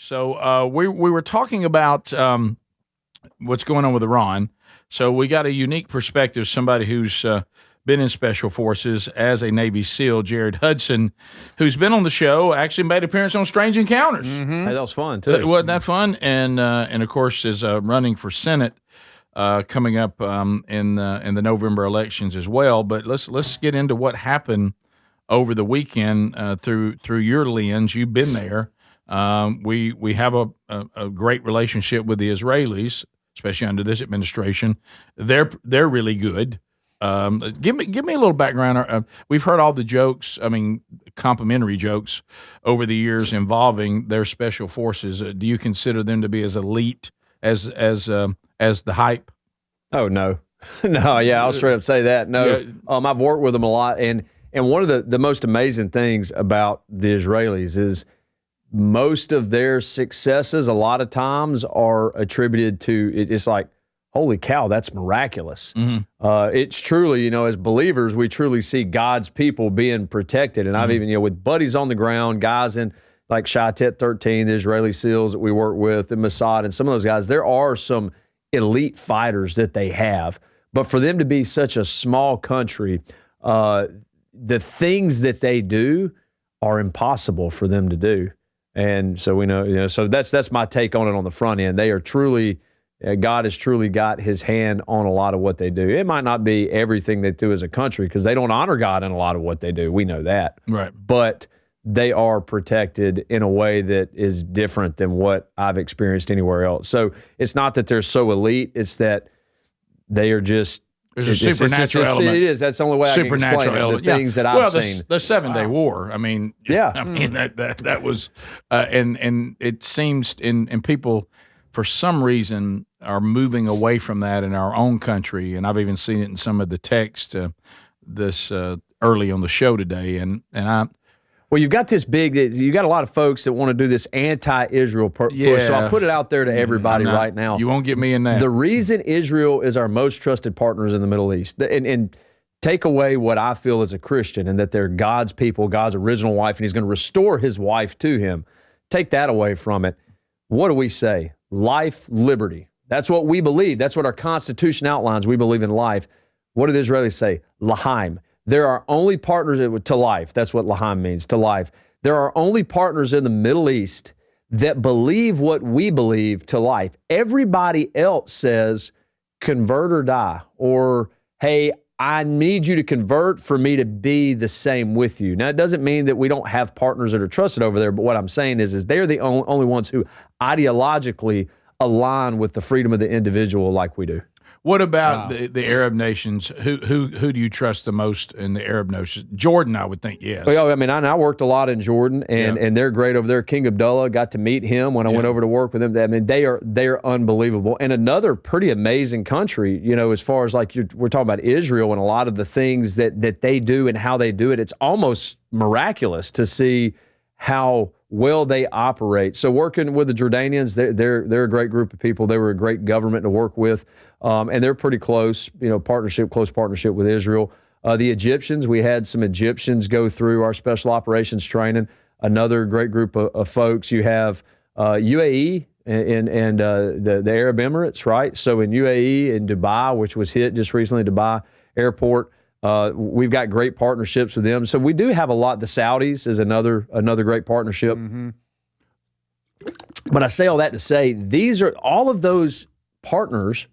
So we were talking about what's going on with Iran. So we got a unique perspective. Somebody who's been in special forces as a Navy SEAL, Jared Hudson, who's been on the show, actually made an appearance on Strange Encounters. Hey, that was fun too. Wasn't that fun? And of course is running for Senate coming up in the November elections as well. But let's get into what happened over the weekend through your lens. You've been there. We have a great relationship with the Israelis, especially under this administration. They're really good. Give me a little background. We've heard all the jokes. I mean, complimentary jokes over the years involving their special forces. Do you consider them to be as elite as the hype? Oh no, no. Yeah, I'll straight up say that. No, Yeah. I've worked with them a lot, and one of the most amazing things about the Israelis is most of their successes a lot of times are attributed to it's like, holy cow, that's miraculous. It's truly, as believers, we truly see God's people being protected. And I've even, with buddies on the ground, guys in like Shatet 13, the Israeli SEALs that we work with, and Mossad, and some of those guys, there are some elite fighters that they have. But for them to be such a small country, the things that they do are impossible for them to do. And so we know, so that's my take on it on the front end. They are truly, God has truly got his hand on a lot of what they do. It might not be everything they do as a country because they don't honor God in a lot of what they do. We know that. Right. But they are protected in a way that is different than what I've experienced anywhere else. So it's not that they're so elite. It's that they are just, there's a supernatural element. It is. That's the only way I can explain it. The things that I've seen. The 7-day war. I mean, yeah. I mean that was, and it seems, and people, for some reason, are moving away from that in our own country. And I've even seen it in some of the text this early on the show today. And I. Well, you got a lot of folks that want to do this anti-Israel push. So I'll put it out there to everybody right now. You won't get me in that. The reason Israel is our most trusted partners in the Middle East, and take away what I feel as a Christian and that they're God's people, God's original wife, and he's going to restore his wife to him. Take that away from it. What do we say? Life, liberty. That's what we believe. That's what our Constitution outlines. We believe in life. What do the Israelis say? Lahaim. There are only partners to life. That's what Lahaim means, to life. There are only partners in the Middle East that believe what we believe to life. Everybody else says, convert or die. Or, hey, I need you to convert for me to be the same with you. Now, it doesn't mean that we don't have partners that are trusted over there, but what I'm saying is they're the only ones who ideologically align with the freedom of the individual like we do. What about the Arab nations? Who do you trust the most in the Arab nations? Jordan, I would think, yes. Well, I mean, I worked a lot in Jordan, and they're great over there. King Abdullah, got to meet him when I went over to work with him. I mean, they are unbelievable. And another pretty amazing country, as far as like we're talking about Israel and a lot of the things that they do and how they do it. It's almost miraculous to see how well they operate. So working with the Jordanians, they're a great group of people. They were a great government to work with, and they're pretty close, close partnership with Israel. The Egyptians, we had some Egyptians go through our special operations training. Another great group of folks. You have UAE and the Arab Emirates, right? So in UAE and Dubai, which was hit just recently, Dubai Airport. We've got great partnerships with them. So we do have a lot. The Saudis is another great partnership. Mm-hmm. But I say all that to say, all of those partners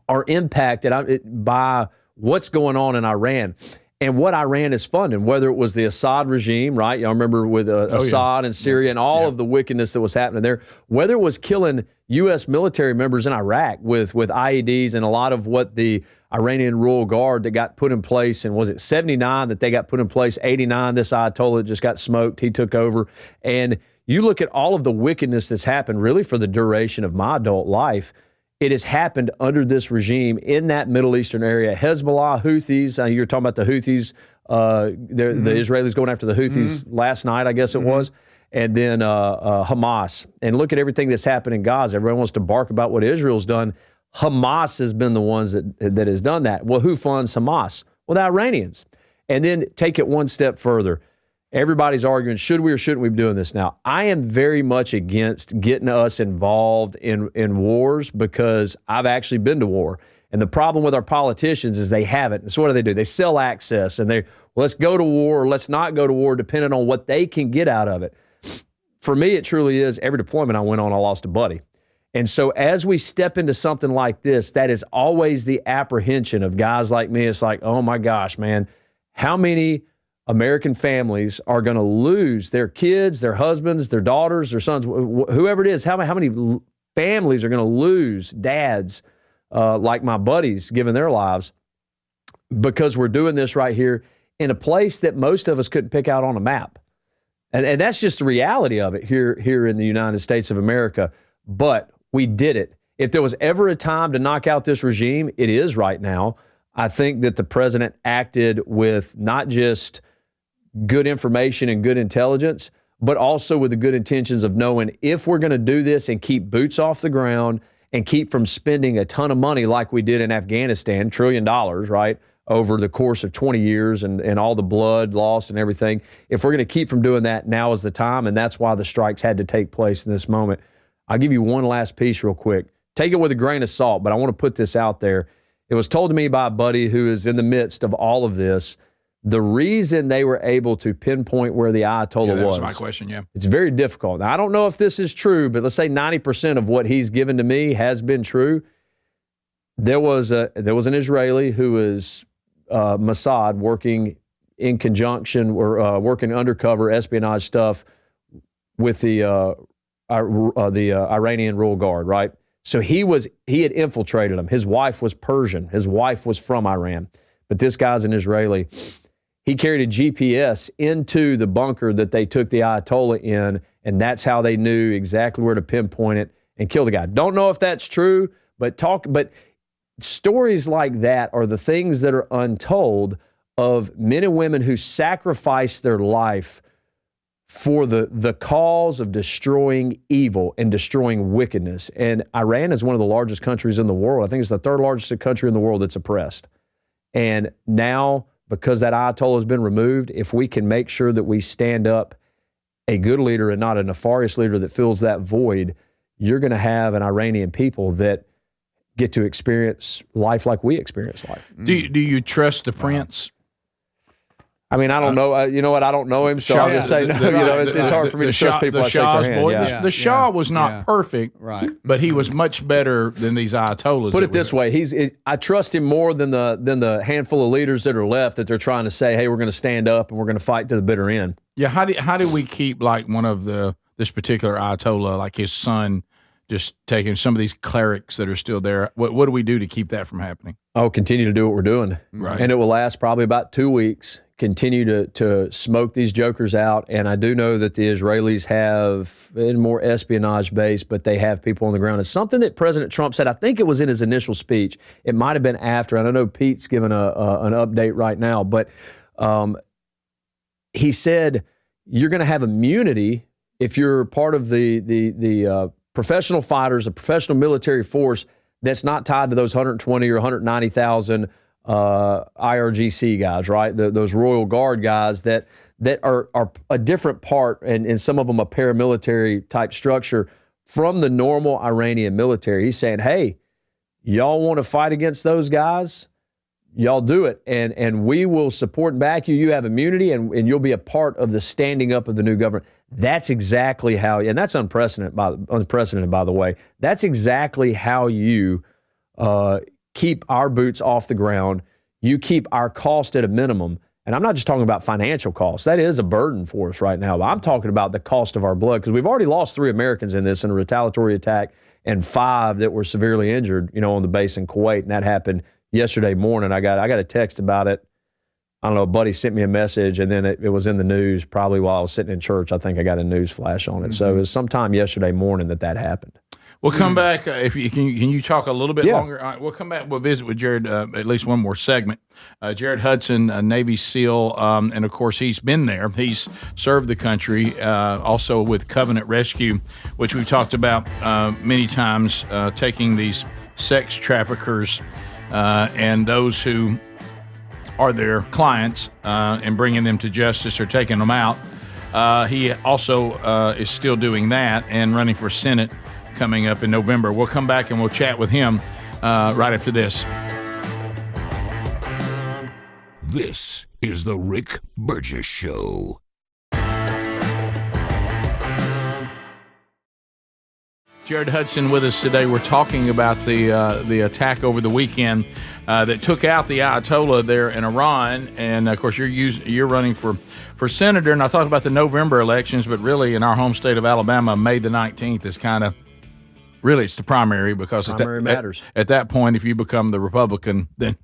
are impacted by what's going on in Iran and what Iran is funding, whether it was the Assad regime, right? Y'all remember with Assad and Syria and all of the wickedness that was happening there, whether it was killing U.S. military members in Iraq with IEDs and a lot of what the Iranian Royal Guard that got put in place, and was it 79 that they got put in place, 89 this Ayatollah just got smoked, he took over. And you look at all of the wickedness that's happened really for the duration of my adult life, it has happened under this regime in that Middle Eastern area. Hezbollah, Houthis, you were talking about the Houthis, the Israelis going after the Houthis last night, I guess it was, and then Hamas. And look at everything that's happened in Gaza. Everyone wants to bark about what Israel's done. Hamas has been the ones that has done that. Well, who funds Hamas? Well, the Iranians. And then take it one step further. Everybody's arguing, should we or shouldn't we be doing this now? I am very much against getting us involved in wars because I've actually been to war. And the problem with our politicians is they haven't. And so what do? They sell access, and let's go to war or let's not go to war depending on what they can get out of it. For me, it truly is every deployment I went on, I lost a buddy. And so as we step into something like this, that is always the apprehension of guys like me. It's like, oh my gosh, man, how many American families are going to lose their kids, their husbands, their daughters, their sons, whoever it is, how many families are going to lose dads like my buddies giving their lives because we're doing this right here in a place that most of us couldn't pick out on a map. And that's just the reality of it here in the United States of America. But we did it. If there was ever a time to knock out this regime, it is right now. I think that the president acted with not just good information and good intelligence, but also with the good intentions of knowing if we're going to do this and keep boots off the ground and keep from spending a ton of money like we did in Afghanistan, $1 trillion, right, over the course of 20 years and all the blood lost and everything. If we're going to keep from doing that, now is the time, and that's why the strikes had to take place in this moment. I'll give you one last piece real quick. Take it with a grain of salt, but I want to put this out there. It was told to me by a buddy who is in the midst of all of this. The reason they were able to pinpoint where the Ayatollah that was my question, yeah. It's very difficult. Now, I don't know if this is true, but let's say 90% of what he's given to me has been true. There was an Israeli who was Mossad working in conjunction or working undercover espionage stuff with the Iranian Royal Guard, right? So he had infiltrated them. His wife was Persian. His wife was from Iran. But this guy's an Israeli. He carried a GPS into the bunker that they took the Ayatollah in, and that's how they knew exactly where to pinpoint it and kill the guy. Don't know if that's true, but stories like that are the things that are untold of men and women who sacrifice their life for the cause of destroying evil and destroying wickedness. And Iran is one of the largest countries in the world. I think it's the third largest country in the world that's oppressed. And now, because that Ayatollah has been removed, if we can make sure that we stand up a good leader and not a nefarious leader that fills that void, you're going to have an Iranian people that get to experience life like we experience life. Do you trust the prince? I mean, I don't know. You know what? I don't know him, so I'll just say no. It's hard for me to trust people. The Shah's boy. The Shah was not perfect, right? But he was much better than these Ayatollahs. Put it this way: I trust him more than the handful of leaders that are left that they're trying to say, "Hey, we're going to stand up and we're going to fight to the bitter end." Yeah. How do we keep like one of this particular Ayatollah, like his son, just taking some of these clerics that are still there? What do we do to keep that from happening? Oh, continue to do what we're doing, right? And it will last probably about 2 weeks. Continue to smoke these jokers out. And I do know that the Israelis have more espionage base, but they have people on the ground. It's something that President Trump said. I think it was in his initial speech. It might have been after. And I know Pete's given an update right now, but he said you're going to have immunity if you're part of the professional fighters, a professional military force that's not tied to those 120 or 190,000 IRGC guys, right? Those Royal Guard guys that are a different part, and some of them a paramilitary type structure from the normal Iranian military. He's saying, hey, y'all want to fight against those guys? Y'all do it, and we will support and back you. You have immunity, and you'll be a part of the standing up of the new government. That's exactly how, and that's unprecedented, by the way. That's exactly how you keep our boots off the ground. You keep our cost at a minimum. And I'm not just talking about financial costs. That is a burden for us right now. But I'm talking about the cost of our blood, because we've already lost 3 Americans in this in a retaliatory attack and 5 that were severely injured, on the base in Kuwait. And that happened yesterday morning. I got a text about it. I don't know, a buddy sent me a message, and then it was in the news probably while I was sitting in church. I think I got a news flash on it. Mm-hmm. So it was sometime yesterday morning that happened. We'll come back. If you can you talk a little bit longer? Yeah. All right, we'll come back. We'll visit with Jared at least one more segment. Jared Hudson, a Navy SEAL, and of course he's been there. He's served the country, also with Covenant Rescue, which we've talked about many times, taking these sex traffickers and those who or their clients and bringing them to justice or taking them out. He also is still doing that and running for Senate coming up in November. We'll come back and we'll chat with him right after this. This is the Rick Burgess Show. Jared Hudson with us today. We're talking about the attack over the weekend that took out the Ayatollah there in Iran, and of course you're running for senator. And I thought about the November elections, but really in our home state of Alabama, May the 19th is kind of really it's the primary because matters. At that point, if you become the Republican, then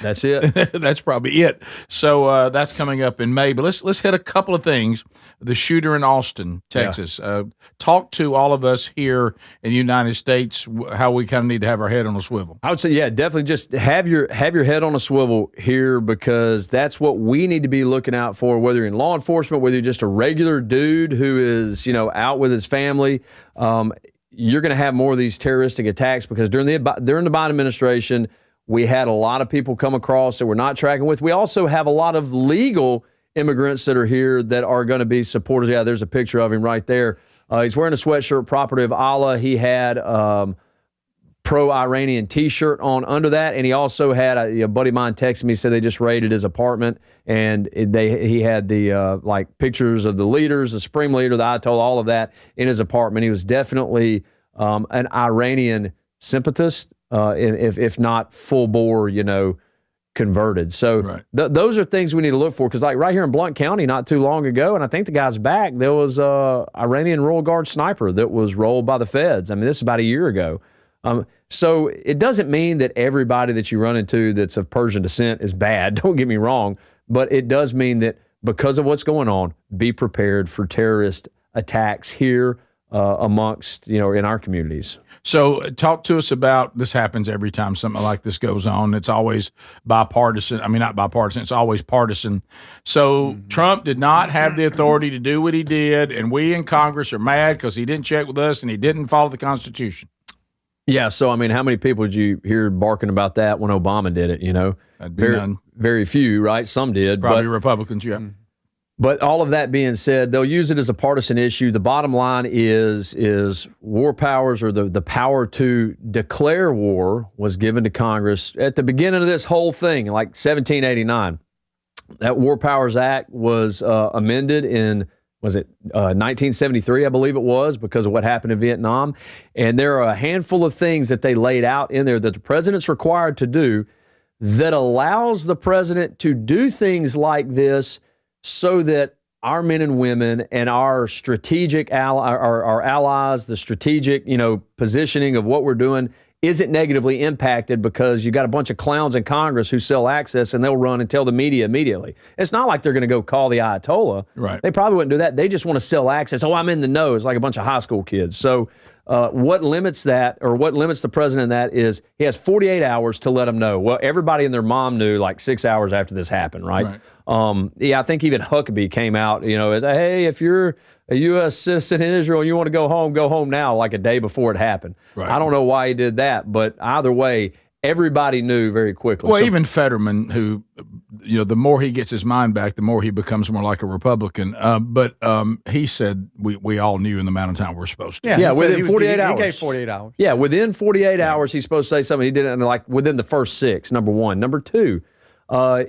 that's it. That's probably it. So that's coming up in May. But let's hit a couple of things. The shooter in Austin, Texas. Yeah. Talk to all of us here in the United States how we kind of need to have our head on a swivel. I would say, yeah, definitely just have your head on a swivel here, because that's what we need to be looking out for, whether you're in law enforcement, whether you're just a regular dude who is, out with his family. You're going to have more of these terroristic attacks because during the Biden administration, we had a lot of people come across that we're not tracking with. We also have a lot of legal immigrants that are here that are going to be supporters. Yeah, there's a picture of him right there. He's wearing a sweatshirt, Property of Allah. He had pro-Iranian T-shirt on under that, and he also had a buddy of mine texted me, said they just raided his apartment, and he had the pictures of the leaders, the Supreme Leader, the Ayatollah, all of that in his apartment. He was definitely an Iranian sympathist, if not full bore, converted. So right. Those are things we need to look for, because right here in Blount County not too long ago, and I think the guy's back, there was a Iranian Royal Guard sniper that was rolled by the feds. I mean, this is about a year ago. So it doesn't mean that everybody that you run into that's of Persian descent is bad. Don't get me wrong. But it does mean that because of what's going on, be prepared for terrorist attacks here amongst, in our communities. So talk to us about, this happens every time something like this goes on. It's always bipartisan. I mean, not bipartisan. It's always partisan. So Trump did not have the authority to do what he did, and we in Congress are mad because he didn't check with us and he didn't follow the Constitution. Yeah, so, I mean, how many people did you hear barking about that when Obama did it, That'd be none. Very few, right? Some did. Probably Republicans, yeah. But all of that being said, they'll use it as a partisan issue. The bottom line is war powers, or the power to declare war, was given to Congress at the beginning of this whole thing, like 1789. That War Powers Act was amended in, 1973, I believe it was, because of what happened in Vietnam. And there are a handful of things that they laid out in there that the president's required to do that allows the president to do things like this so that our men and women and our strategic our allies, the strategic, positioning of what we're doing isn't negatively impacted, because you got a bunch of clowns in Congress who sell access and they'll run and tell the media immediately. It's not like they're going to go call the Ayatollah. Right. They probably wouldn't do that. They just want to sell access. Oh, I'm in the know. It's like a bunch of high school kids. So what limits that, or what limits the president in that, is he has 48 hours to let them know. Well, everybody and their mom knew like 6 hours after this happened, right? I think even Huckabee came out, as, hey, if you're a U.S. citizen in Israel and you want to go home now, like a day before it happened. Right. I don't know why he did that, but either way, everybody knew very quickly. Well, even Fetterman, who, the more he gets his mind back, the more he becomes more like a Republican. But he said we all knew in the amount of time we're supposed to. Yeah, within 48 hours. He gave 48 hours. Yeah, within 48 hours, he's supposed to say something. He did it within the first 6, number one. Number two,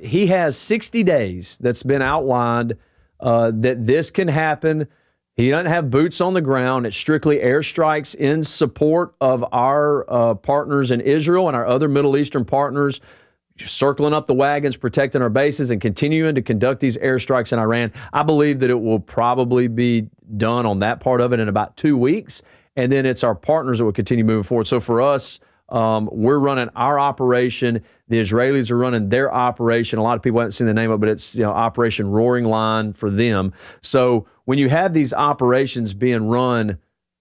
he has 60 days that's been outlined that this can happen. He doesn't have boots on the ground. It's strictly airstrikes in support of our partners in Israel and our other Middle Eastern partners, circling up the wagons, protecting our bases, and continuing to conduct these airstrikes in Iran. I believe that it will probably be done on that part of it in about 2 weeks, and then it's our partners that will continue moving forward. So for us, we're running our operation. The Israelis are running their operation. A lot of people haven't seen the name of it, but it's Operation Roaring Lion for them. So when you have these operations being run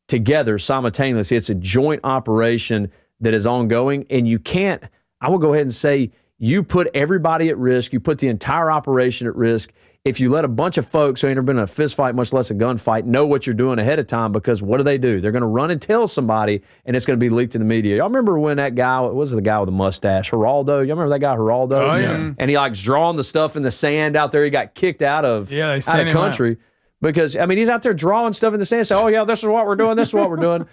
together simultaneously, it's a joint operation that is ongoing, and you can't, I will go ahead and say, you put everybody at risk, you put the entire operation at risk if you let a bunch of folks who ain't never been in a fist fight, much less a gunfight, know what you're doing ahead of time, because what do? They're going to run and tell somebody, and it's going to be leaked in the media. Y'all remember when that guy, what was the guy with the mustache, Geraldo? Y'all remember that guy, Geraldo? Oh, yeah. And he likes drawing the stuff in the sand out there. He got kicked out of country because, I mean, he's out there drawing stuff in the sand, saying, oh, yeah, this is what we're doing, this is what we're doing.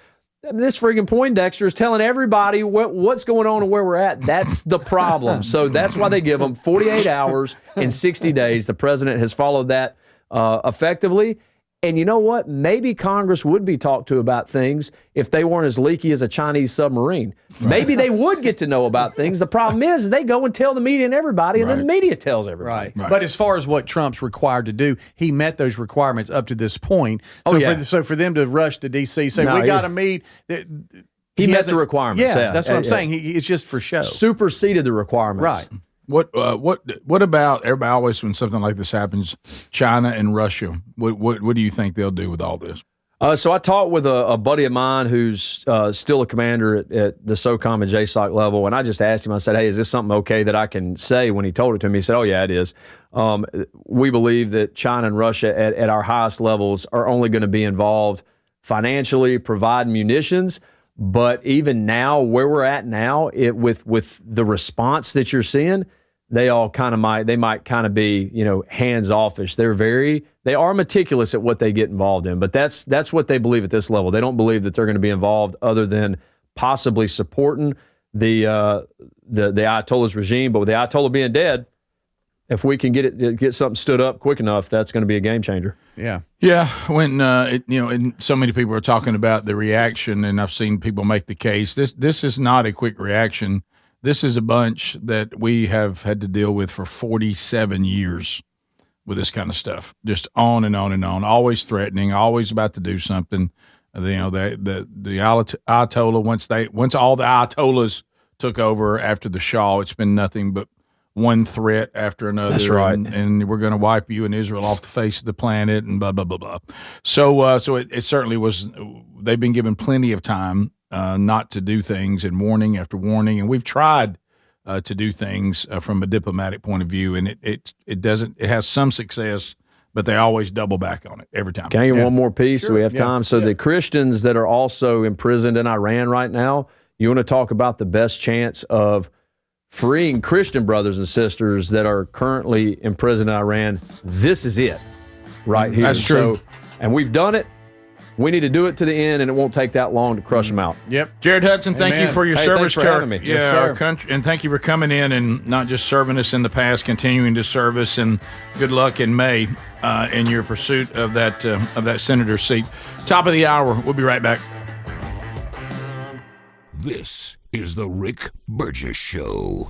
This friggin' Poindexter is telling everybody what's going on and where we're at. That's the problem. So that's why they give them 48 hours and 60 days. The president has followed that effectively. And you know what? Maybe Congress would be talked to about things if they weren't as leaky as a Chinese submarine. Maybe they would get to know about things. The problem is they go and tell the media and everybody, and then the media tells everybody. Right. But as far as what Trump's required to do, he met those requirements up to this point. So for them to rush to D.C., say, we got to meet. He met the requirements. Yeah, that's what I'm saying. It's just for show. Superseded the requirements. Right. What about everybody always when something like this happens? China and Russia. What do you think they'll do with all this? So I talked with a buddy of mine who's still a commander at the SOCOM and JSOC level, and I just asked him. I said, "Hey, is this something okay that I can say?" When he told it to me, he said, "Oh yeah, it is." We believe that China and Russia at our highest levels are only going to be involved financially, providing munitions. But even now, where we're at now, with the response that you're seeing, they all might kind of be, hands-offish. They are meticulous at what they get involved in, but that's what they believe at this level. They don't believe that they're going to be involved other than possibly supporting the Ayatollah's regime. But with the Ayatollah being dead, if we can get something stood up quick enough, that's going to be a game changer. Yeah. Yeah. When and so many people are talking about the reaction, and I've seen people make the case. This is not a quick reaction. This is a bunch that we have had to deal with for 47 years with this kind of stuff, just on and on and on, always threatening, always about to do something. The Ayatollah, once all the Ayatollahs took over after the Shah, it's been nothing but one threat after another. That's right. And we're going to wipe you and Israel off the face of the planet and blah, blah, blah, blah. So it certainly was, they've been given plenty of time not to do things, and warning after warning. And we've tried to do things from a diplomatic point of view, and it has some success, but they always double back on it every time. Can I get one more piece so we have time? So the Christians that are also imprisoned in Iran right now, you want to talk about the best chance of freeing Christian brothers and sisters that are currently imprisoned in Iran. This is it right here. That's true. So, and we've done it. We need to do it to the end, and it won't take that long to crush them out. Yep. Jared Hudson, thank you for your service to having me. Yes, our country, and thank you for coming in and not just serving us in the past, continuing to serve us, and good luck in May in your pursuit of that senator seat. Top of the hour. We'll be right back. This is the Rick Burgess Show.